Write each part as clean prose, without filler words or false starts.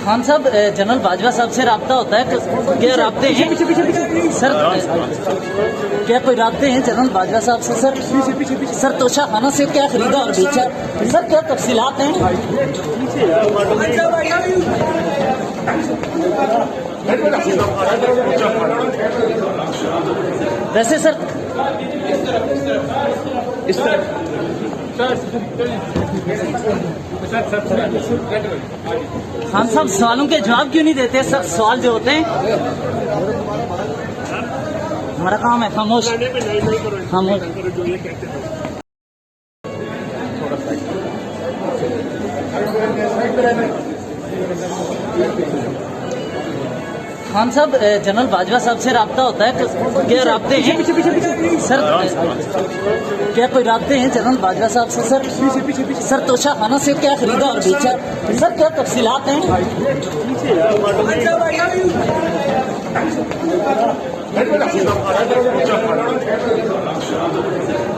खान साहब, जनरल बाजवा साहब से राब्ता होता है क्या? राब्ते हैं सर? क्या कोई राब्ते हैं जनरल बाजवा साहब से सर? सर तोशा खाना से क्या खरीदा और बेचा सर, क्या तफसीलात हैं? वैसे सर इस तरह खान साहब सवालों के जवाब क्यों नहीं देते सर? सवाल जो होते हैं, हमारा काम है खामोश खामोश। खान साहब, जनरल बाजवा साहब से राब्ता होता है क्या? राब्ते हैं सर? क्या कोई राब्ते हैं जनरल बाजवा साहब से सर? सर तोशा खाना से क्या खरीदा और बेचा सर, क्या तफसीलात हैं?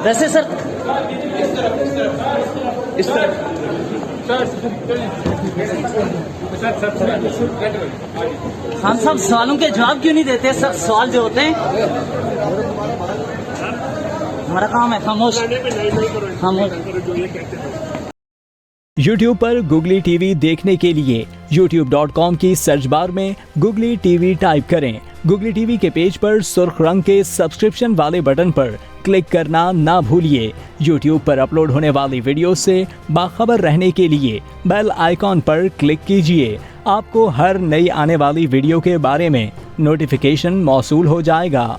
वैसे सर इस तरह खान साहब सवालों के जवाब क्यों नहीं देते सर? सवाल जो होते हैं, हमारा काम है खामोश खामोश। YouTube पर Google TV देखने के लिए youtube.com की सर्च बार में Google TV टाइप करें। Google TV के पेज पर सुर्ख रंग के सब्सक्रिप्शन वाले बटन पर क्लिक करना ना भूलिए। YouTube पर अपलोड होने वाली वीडियो से बाखबर रहने के लिए बेल आइकॉन पर क्लिक कीजिए। आपको हर नई आने वाली वीडियो के बारे में नोटिफिकेशन मौसूल हो जाएगा।